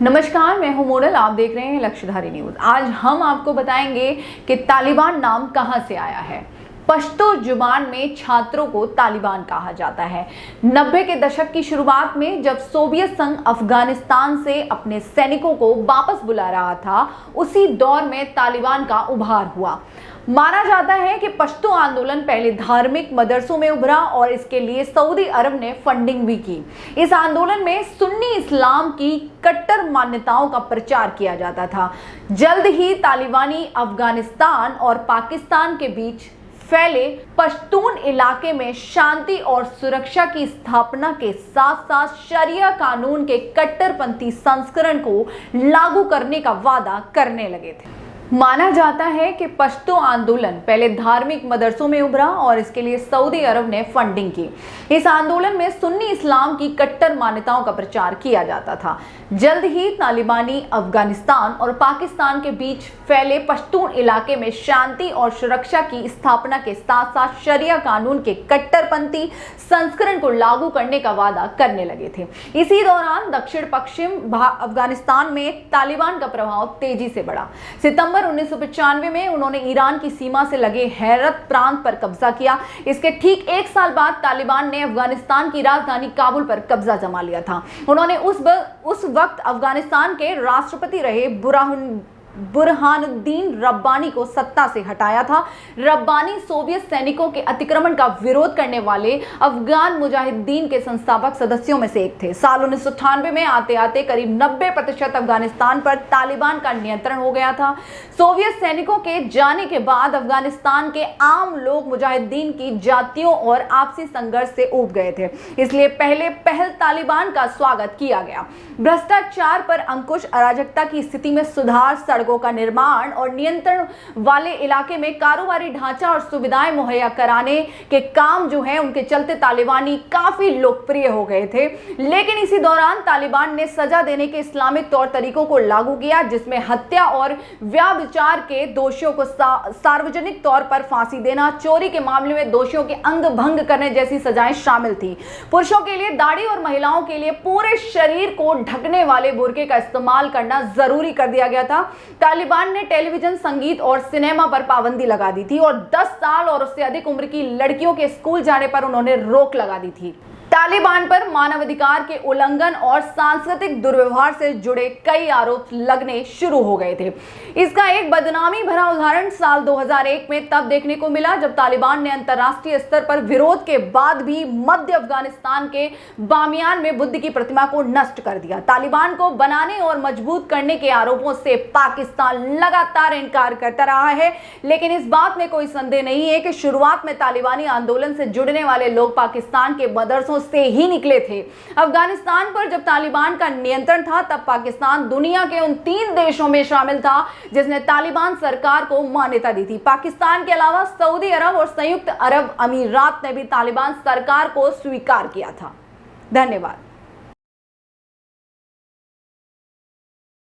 नमस्कार, मैं हूं मोडल। आप देख रहे हैं लक्ष्यधारी न्यूज। आज हम आपको बताएंगे कि तालिबान नाम कहां से आया है। पश्तो जुबान में छात्रों को तालिबान कहा जाता है। 90 के दशक की शुरुआत में जब सोवियत संघ अफगानिस्तान से अपने सैनिकों को वापस बुला रहा था, उसी दौर में तालिबान का उभार हुआ। माना जाता है कि पश्तो आंदोलन पहले धार्मिक मदरसों में उभरा और इसके लिए सऊदी अरब ने फंडिंग भी की। इस आंदोलन में सुन्नी इस्लाम की कट्टर मान्यताओं का प्रचार किया जाता था। जल्द ही तालिबानी अफगानिस्तान और पाकिस्तान के बीच फैले पश्तून इलाके में शांति और सुरक्षा की स्थापना के साथ साथ शरिया कानून के कट्टरपंथी संस्करण को लागू करने का वादा करने लगे थे। माना जाता है कि पश्तो आंदोलन पहले धार्मिक मदरसों में उभरा और इसके लिए सऊदी अरब ने फंडिंग की। इस आंदोलन में सुन्नी इस्लाम की कट्टर मान्यताओं का प्रचार किया जाता था। जल्द ही तालिबानी अफगानिस्तान और पाकिस्तान के बीच फैले पश्तून इलाके में शांति और सुरक्षा की स्थापना के साथ साथ शरिया कानून के कट्टरपंथी संस्करण को लागू करने का वादा करने लगे थे। इसी दौरान दक्षिण पश्चिम अफगानिस्तान में तालिबान का प्रभाव तेजी से बढ़ा। सितंबर 1995 में उन्होंने ईरान की सीमा से लगे हेरत प्रांत पर कब्जा किया। इसके ठीक एक साल बाद तालिबान ने अफगानिस्तान की राजधानी काबुल पर कब्जा जमा लिया था। उन्होंने उस वक्त अफगानिस्तान के राष्ट्रपति रहे बुरहानुद्दीन रब्बानी को सत्ता से हटाया था। रब्बानी सोवियत सैनिकों के अतिक्रमण का विरोध करने वाले अफगान मुजाहिदीन के संस्थापक सदस्यों में से एक थे। साल 1998 में आते आते करीब 90% अफगानिस्तान पर तालिबान का नियंत्रण हो गया था। सोवियत सैनिकों के जाने के बाद अफगानिस्तान के आम लोग मुजाहिदीन की जातियों और आपसी संघर्ष से ऊब गए थे, इसलिए पहल तालिबान का स्वागत किया गया। भ्रष्टाचार पर अंकुश, अराजकता की स्थिति में सुधार, सड़कों का निर्माण और नियंत्रण वाले इलाके में कारोबारी ढांचा और सुविधाएं मुहैया कराने के काम जो है उनके चलते तालिबानी काफी लोकप्रिय हो गए थे। लेकिन इसी दौरान तालिबान ने सजा देने के इस्लामिक तौर तरीकों को लागू किया, जिसमें हत्या और व्यभिचार के दोषियों को सार्वजनिक तौर पर फांसी देना, चोरी के मामले में दोषियों के अंग भंग करने जैसी सजाएं शामिल थी। पुरुषों के लिए दाढ़ी और महिलाओं के लिए पूरे शरीर को ढकने वाले बुर्के का इस्तेमाल करना जरूरी कर दिया गया था। तालिबान ने टेलीविजन, संगीत और सिनेमा पर पाबंदी लगा दी थी और 10 साल और उससे अधिक उम्र की लड़कियों के स्कूल जाने पर उन्होंने रोक लगा दी थी। तालिबान पर मानवाधिकार के उल्लंघन और सांस्कृतिक दुर्व्यवहार से जुड़े कई आरोप लगने शुरू हो गए थे। इसका एक बदनामी भरा उदाहरण साल 2001 में तब देखने को मिला जब तालिबान ने अंतर्राष्ट्रीय स्तर पर विरोध के बाद भी मध्य अफगानिस्तान के बामियान में बुद्ध की प्रतिमा को नष्ट कर दिया। तालिबान को बनाने और मजबूत करने के आरोपों से पाकिस्तान लगातार इनकार करता रहा है, लेकिन इस बात में कोई संदेह नहीं है कि शुरुआत में तालिबानी आंदोलन से जुड़ने वाले लोग पाकिस्तान के मदरसों से ही निकले थे। अफगानिस्तान पर जब तालिबान का नियंत्रण था तब पाकिस्तान दुनिया के उन 3 देशों में शामिल था जिसने तालिबान सरकार को मान्यता दी थी। पाकिस्तान के अलावा सऊदी अरब और संयुक्त अरब अमीरात ने भी तालिबान सरकार को स्वीकार किया था। धन्यवाद।